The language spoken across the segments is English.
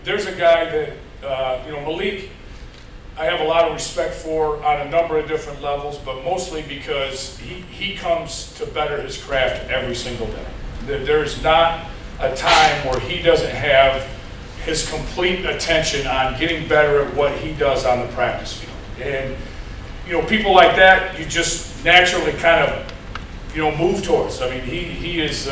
there's a guy that, Malik, I have a lot of respect for on a number of different levels, but mostly because he comes to better his craft every single day. There's not a time where he doesn't have his complete attention on getting better at what he does on the practice field. And, people like that, you just naturally kind of, move towards. I mean, he is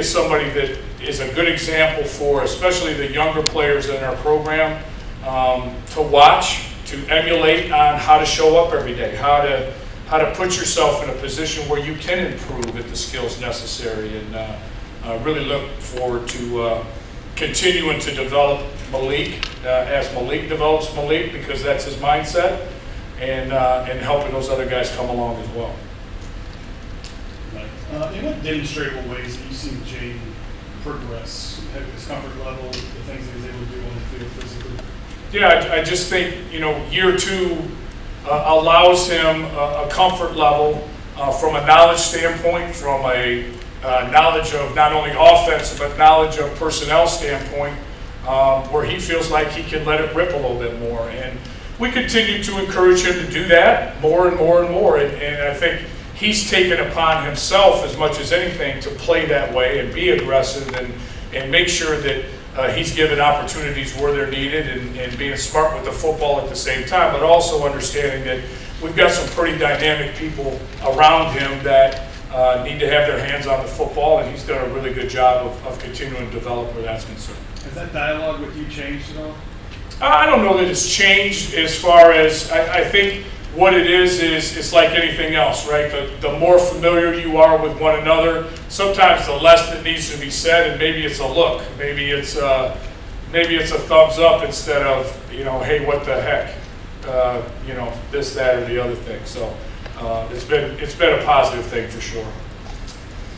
somebody that is a good example for especially the younger players in our program to watch, to emulate on how to show up every day, how to put yourself in a position where you can improve at the skills necessary, and really look forward to continuing to develop Malik as Malik develops Malik, because that's his mindset, and helping those other guys come along as well. In what demonstrable ways have you seen Jaden progress, his comfort level, the things that he's able to do on the field physically? Yeah, I just think, year two allows him a comfort level from a knowledge standpoint, from a knowledge of not only offense, but knowledge of personnel standpoint, where he feels like he can let it rip a little bit more. And we continue to encourage him to do that more and more and more. And I think he's taken upon himself as much as anything to play that way and be aggressive and make sure that he's given opportunities where they're needed, and being smart with the football at the same time, but also understanding that we've got some pretty dynamic people around him that need to have their hands on the football, and he's done a really good job of continuing to develop where that's concerned. Has that dialogue with you changed at all? I don't know that it's changed as far as, I think what it is it's like anything else, right? The more familiar you are with one another, sometimes the less that needs to be said, and maybe it's a look, maybe it's a thumbs up instead of, hey, what the heck, this, that, or the other thing. So it's been a positive thing for sure.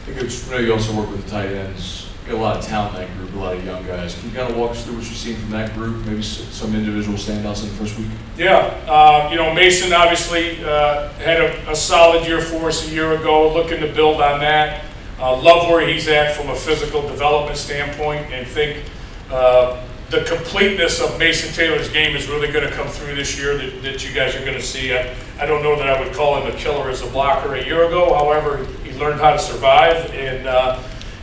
I know you also work with the tight ends. Got a lot of talent in that group, a lot of young guys. Can you kind of walk us through what you've seen from that group, maybe some individual standouts in the first week? Yeah, Mason obviously had a solid year for us a year ago, looking to build on that. Love where he's at from a physical development standpoint, and think the completeness of Mason Taylor's game is really going to come through this year that you guys are going to see. I don't know that I would call him a killer as a blocker a year ago. However, he learned how to survive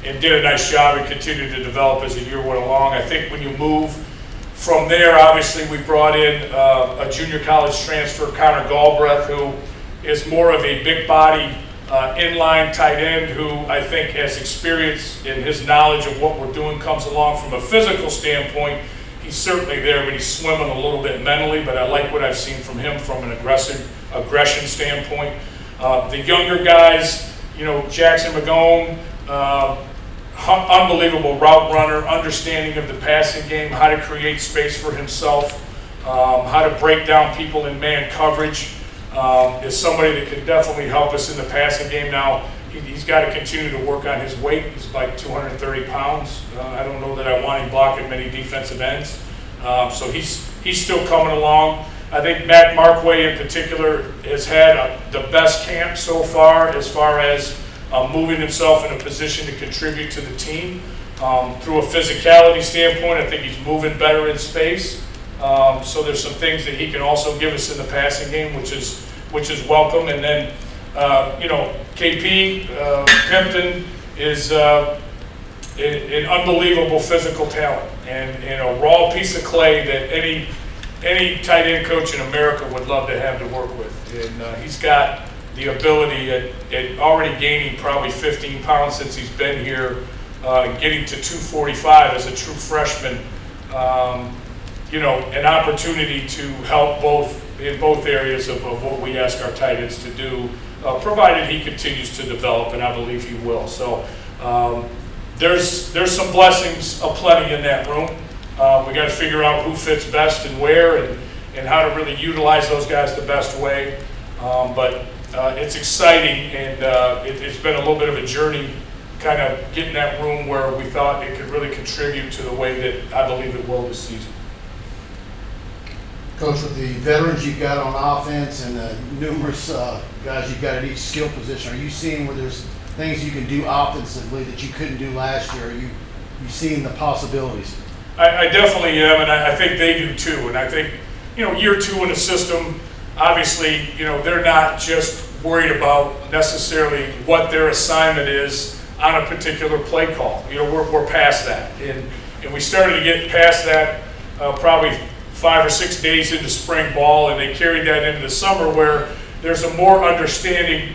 and did a nice job and continued to develop as the year went along. I think when you move from there, obviously we brought in a junior college transfer, Connor Galbraith, who is more of a big body inline tight end, who I think has experience in his knowledge of what we're doing comes along from a physical standpoint. He's certainly there, but he's swimming a little bit mentally, but I like what I've seen from him from an aggression standpoint. The younger guys, Jackson Magone, unbelievable route runner, understanding of the passing game, how to create space for himself, how to break down people in man coverage, is somebody that can definitely help us in the passing game. Now, he's got to continue to work on his weight. He's like 230 pounds. I don't know that I want him blocking many defensive ends. So he's still coming along. I think Matt Markway in particular has had the best camp so far as moving himself in a position to contribute to the team. Through a physicality standpoint, I think he's moving better in space. So there's some things that he can also give us in the passing game, which is welcome. And then, KP Pimpton is an unbelievable physical talent and a raw piece of clay that any tight end coach in America would love to have to work with. And he's got the ability at already gaining probably 15 pounds since he's been here, getting to 245 as a true freshman, an opportunity to help in both areas of what we ask our tight ends to do, provided he continues to develop, and I believe he will. So there's some blessings aplenty in that room. We got to figure out who fits best and where, and how to really utilize those guys the best way. But it's exciting, and it's been a little bit of a journey, kind of getting that room where we thought it could really contribute to the way that I believe it will this season. Coach, with the veterans you've got on offense and the numerous guys you've got at each skill position, are you seeing where there's things you can do offensively that you couldn't do last year? Are you seeing the possibilities? I definitely am, and I think they do too. And I think, year 2 in the system, obviously, they're not just worried about necessarily what their assignment is on a particular play call. We're past that. And we started to get past that probably 5 or 6 days into spring ball, and they carried that into the summer where there's a more understanding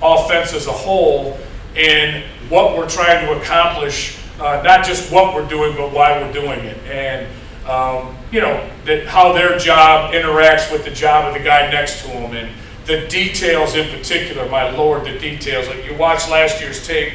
offense as a whole and what we're trying to accomplish, not just what we're doing, but why we're doing it. And, that how their job interacts with the job of the guy next to them, and the details in particular, my Lord, the details. Like you watch last year's tape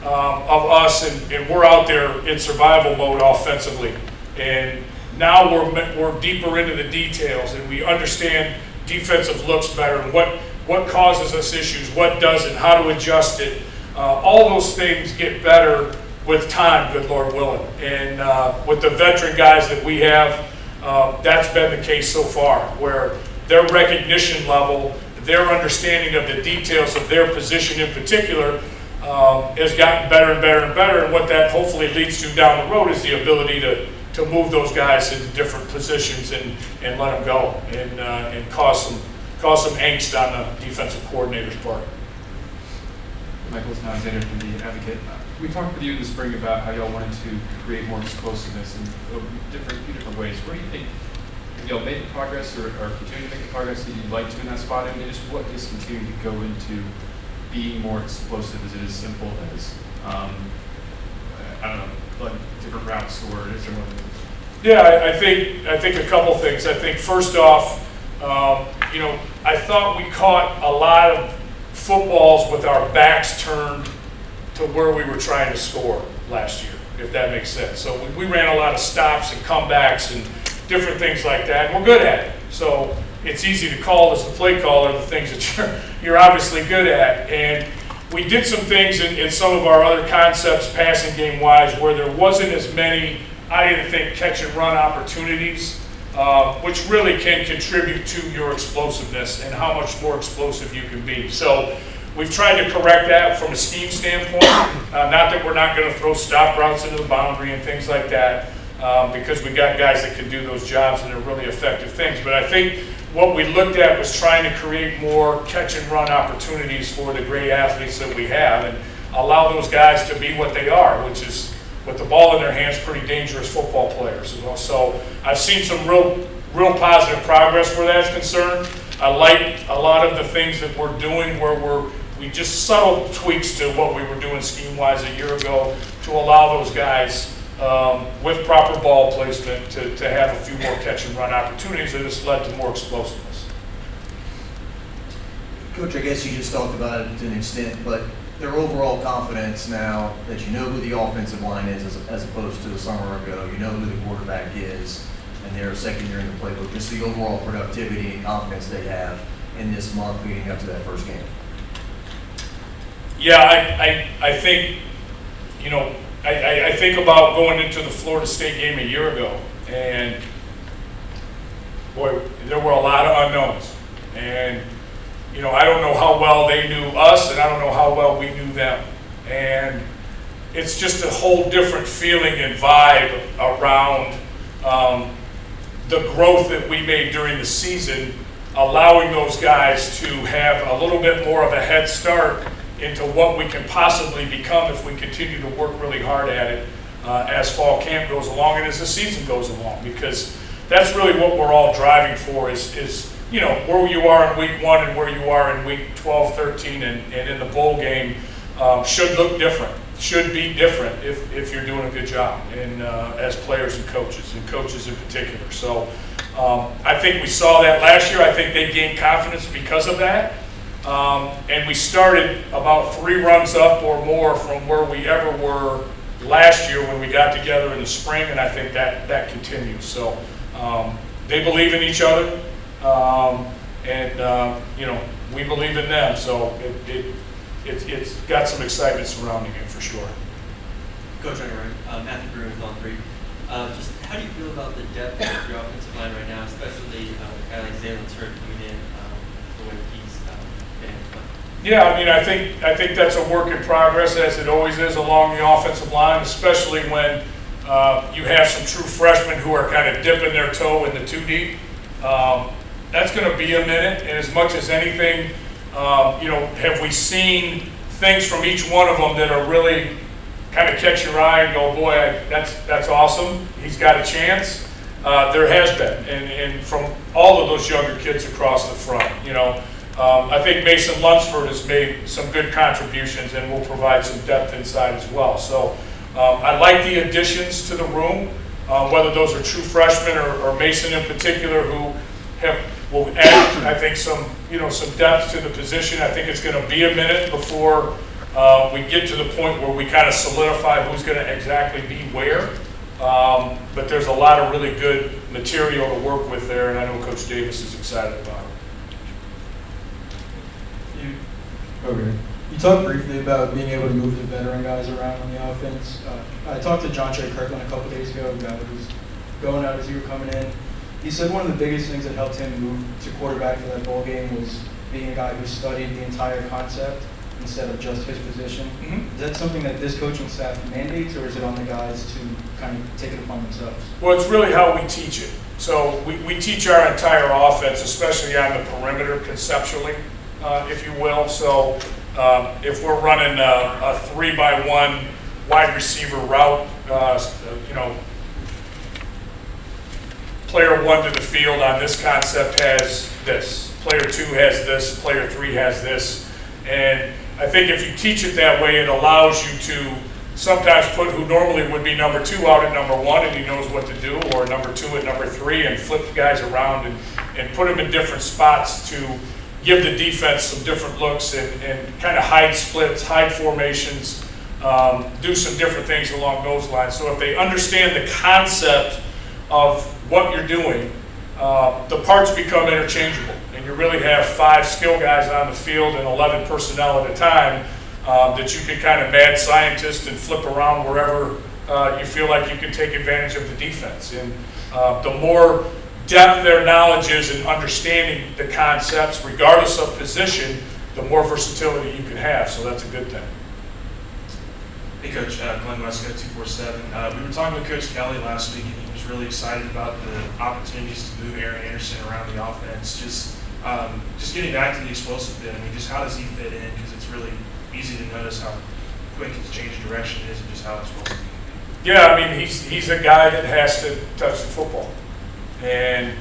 of us, and we're out there in survival mode offensively. And now we're deeper into the details, and we understand defensive looks better, and what causes us issues, what doesn't, how to adjust it. All those things get better with time, good Lord willing. And with the veteran guys that we have, that's been the case so far, where their recognition level, their understanding of the details of their position in particular has gotten better and better and better. And what that hopefully leads to down the road is the ability to move those guys into different positions and let them go and cause some angst on the defensive coordinator's part. Michael Alexander from the Advocate. We talked with you in the spring about how y'all wanted to create more explosiveness in few different ways. Where do you think y'all made progress or continue to make the progress that you'd like to in that spot? And just what is continuing to go into being more explosive? Is it as simple as, I don't know, like different routes, or is there more than that? Yeah, I think a couple things. I think first off, I thought we caught a lot of footballs with our backs turned to where we were trying to score last year, if that makes sense. So we ran a lot of stops and comebacks and different things like that, and we're good at it. So it's easy to call as the play caller the things that you're obviously good at. And we did some things in some of our other concepts, passing game wise, where there wasn't as many, I didn't think, catch and run opportunities, which really can contribute to your explosiveness and how much more explosive you can be. So we've tried to correct that from a scheme standpoint. Not that we're not going to throw stop routes into the boundary and things like that, because we got guys that can do those jobs and they're really effective things. But I think what we looked at was trying to create more catch and run opportunities for the great athletes that we have and allow those guys to be what they are, which is, with the ball in their hands, pretty dangerous football players. So I've seen some real positive progress where that's concerned. I like a lot of the things that we're doing where we just subtle tweaks to what we were doing scheme-wise a year ago to allow those guys with proper ball placement to have a few more catch and run opportunities, that has led to more explosiveness. Coach, I guess you just talked about it to an extent, but their overall confidence now that you know who the offensive line is as opposed to a summer ago, you know who the quarterback is, and they're a second year in the playbook, just the overall productivity and confidence they have in this month leading up to that first game. Yeah, I think, I think about going into the Florida State game a year ago, and boy, there were a lot of unknowns. And I don't know how well they knew us, and I don't know how well we knew them. And it's just a whole different feeling and vibe around the growth that we made during the season, allowing those guys to have a little bit more of a head start into what we can possibly become if we continue to work really hard at it as fall camp goes along and as the season goes along. Because that's really what we're all driving for is where you are in week 1 and where you are in week 12, 13, and in the bowl game should look different, should be different if you're doing a good job, and as players and coaches in particular. So I think we saw that last year. I think they gained confidence because of that. And we started about 3 runs up or more from where we ever were last year when we got together in the spring, and I think that continues. So they believe in each other. We believe in them, so it's got some excitement surrounding it for sure. Coach Matthew Brewer with On3. Just how do you feel about the depth of your offensive line right now, especially with a guy like Zaylen Turk coming in the way he's been? Yeah, I think that's a work in progress, as it always is along the offensive line, especially when You have some true freshmen who are kind of dipping their toe in the 2 deep. That's going to be a minute, and as much as anything, have we seen things from each one of them that are really kind of catch your eye and go, boy, that's awesome. He's got a chance. There has been, and from all of those younger kids across the front, I think Mason Lunsford has made some good contributions and will provide some depth inside as well. So I like the additions to the room, whether those are true freshmen or Mason in particular, who will add, I think, some depth to the position. I think it's going to be a minute before we get to the point where we kind of solidify who's going to exactly be where. But there's a lot of really good material to work with there, and I know Coach Davis is excited about it. Okay. You talked briefly about being able to move the veteran guys around on the offense. I talked to John Trey Kirkland a couple days ago, a guy who was going out as you were coming in. He said one of the biggest things that helped him move to quarterback for that bowl game was being a guy who studied the entire concept instead of just his position. Mm-hmm. Is that something that this coaching staff mandates, or is it on the guys to kind of take it upon themselves? Well, it's really how we teach it. So we teach our entire offense, especially on the perimeter conceptually, if you will. So if we're running a 3-by-1 wide receiver route, player 1 to the field on this concept has this, player 2 has this, player 3 has this. And I think if you teach it that way, it allows you to sometimes put who normally would be number 2 out at number 1 and he knows what to do, or number 2 at number 3, and flip guys around and put them in different spots to give the defense some different looks and kind of hide splits, hide formations, do some different things along those lines. So if they understand the concept of what you're doing, the parts become interchangeable. And you really have 5 skill guys on the field and 11 personnel at a time that you can kind of mad scientist and flip around wherever you feel like you can take advantage of the defense. And the more depth their knowledge is in understanding the concepts, regardless of position, the more versatility you can have. So that's a good thing. Hey, Coach. Glenn Westcott, 247. We were talking with Coach Kelly last week, and he was really excited about the opportunities to move Aaron Anderson around the offense. Just getting back to the explosive bit, I mean, just how does he fit in? Because it's really easy to notice how quick his change of direction is and just how explosive he can be. Yeah, I mean, he's a guy that has to touch the football. And,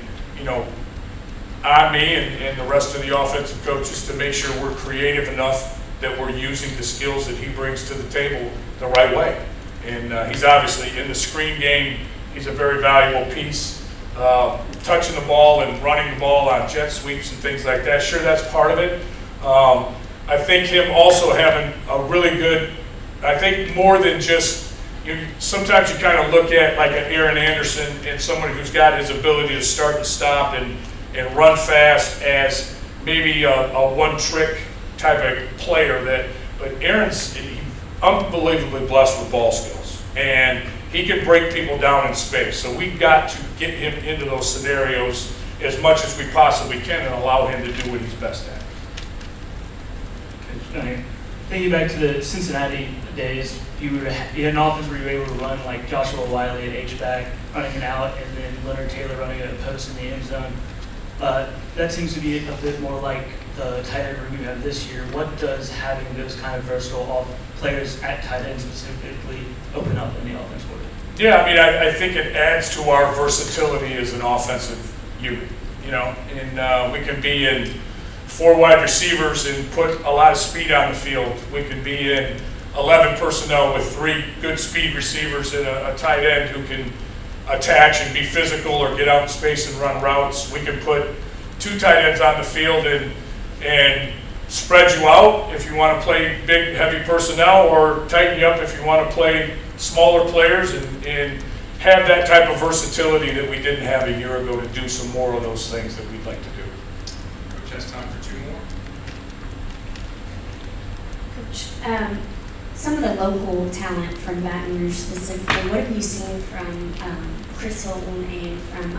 on me and the rest of the offensive coaches to make sure we're creative enough that we're using the skills that he brings to the table the right way. And he's obviously in the screen game. He's a very valuable piece. Touching the ball and running the ball on jet sweeps and things like that, sure, that's part of it. I think him also having a really good, I think more than just, sometimes you kind of look at like an Aaron Anderson and someone who's got his ability to start and stop and run fast as maybe a one-trick type of player. But Aaron's unbelievably blessed with ball skills, and he can break people down in space. So we've got to get him into those scenarios as much as we possibly can and allow him to do what he's best at. Okay. Thinking back to the Cincinnati days, you had an offense where you were able to run like Joshua Wiley at H-back, running an out, and then Leonard Taylor running a post in the end zone. That seems to be a bit more like the tight end room you have this year. What does having those kind of versatile players at tight end specifically open up in the offense for you? Yeah, I mean, I think it adds to our versatility as an offensive unit, and we can be in 4 wide receivers and put a lot of speed on the field. We can be in 11 personnel with 3 good speed receivers and a tight end who can attach and be physical or get out in space and run routes. We can put 2 tight ends on the field and spread you out if you want to play big, heavy personnel, or tighten you up if you want to play smaller players and have that type of versatility that we didn't have a year ago to do some more of those things that we'd like to do. Coach has time for 2 more. Coach, some of the local talent from Baton Rouge specifically, what have you seen from Chris Hilton and from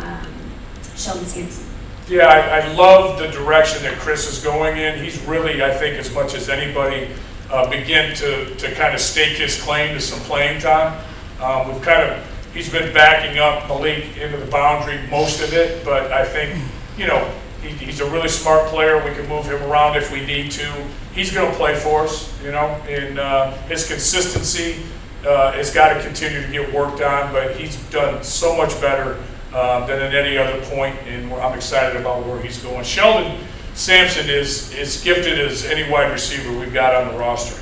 Sheldon Sampson? Yeah, I love the direction that Chris is going in. He's really, I think, as much as anybody, begin to kind of stake his claim to some playing time. We've kind of he's been backing up Malik into the boundary most of it, but I think, he's a really smart player. We can move him around if we need to. He's going to play for us, and his consistency has got to continue to get worked on, but he's done so much better than at any other point, and I'm excited about where he's going. Sheldon Sampson is gifted as any wide receiver we've got on the roster.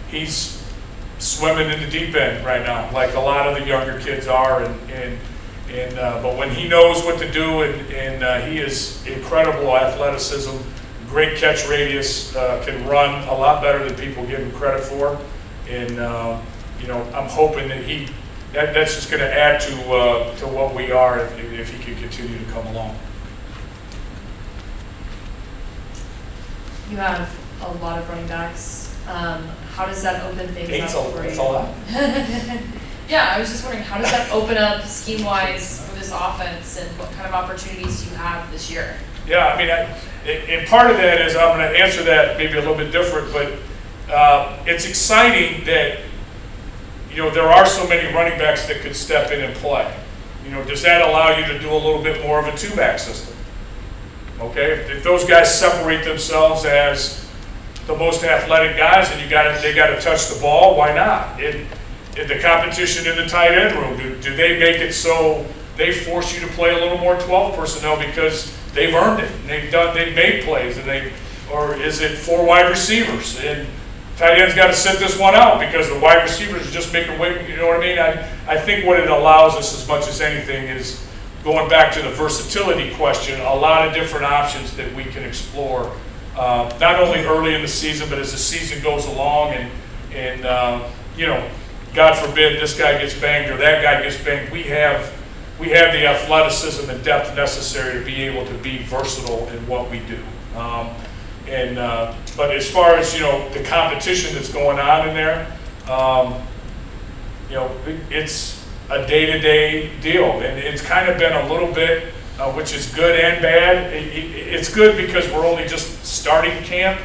He's swimming in the deep end right now, like a lot of the younger kids are, but when he knows what to do, and he is incredible athleticism, great catch radius, can run a lot better than people give him credit for, and I'm hoping that that's just going to add to what we are if he can continue to come along. You have a lot of running backs. How does that open things up for you? That's a lot. Yeah, I was just wondering, how does that open up scheme-wise for this offense, and what kind of opportunities you have this year? Yeah, I mean, and part of that is, I'm going to answer that maybe a little bit different, but it's exciting that, there are so many running backs that could step in and play. Does that allow you to do a little bit more of a two-back system? Okay, if those guys separate themselves as the most athletic guys, and they got to touch the ball, why not? In the competition in the tight end room, do they make it so they force you to play a little more 12 personnel because they've earned it and they've made plays, or is it 4 wide receivers and tight end's got to sit this one out because the wide receivers are just making way? You know what I mean? I think what it allows us as much as anything is, going back to the versatility question, a lot of different options that we can explore. Not only early in the season, but as the season goes along, and God forbid this guy gets banged or that guy gets banged, we have the athleticism and depth necessary to be able to be versatile in what we do. But as far as the competition that's going on in there, it's a day-to-day deal, and it's kind of been a little bit. Which is good and bad. It's good because we're only just starting camp.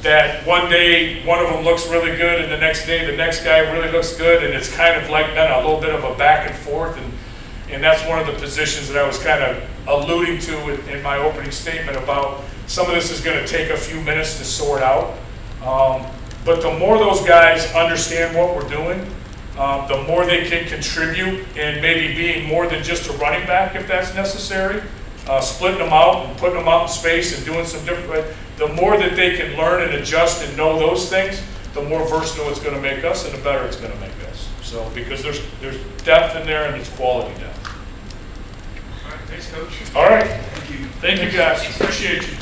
That one day one of them looks really good, and the next day the next guy really looks good, and it's kind of like been a little bit of a back and forth. And that's one of the positions that I was kind of alluding to in my opening statement about some of this is going to take a few minutes to sort out. But the more those guys understand what we're doing, the more they can contribute, and maybe being more than just a running back if that's necessary, splitting them out and putting them out in space and doing some different, the more that they can learn and adjust and know those things, the more versatile it's going to make us, and the better it's going to make us. So, because there's depth in there, and it's quality depth. All right, thanks, Coach. All right. Thank you. Thank you guys. Appreciate you.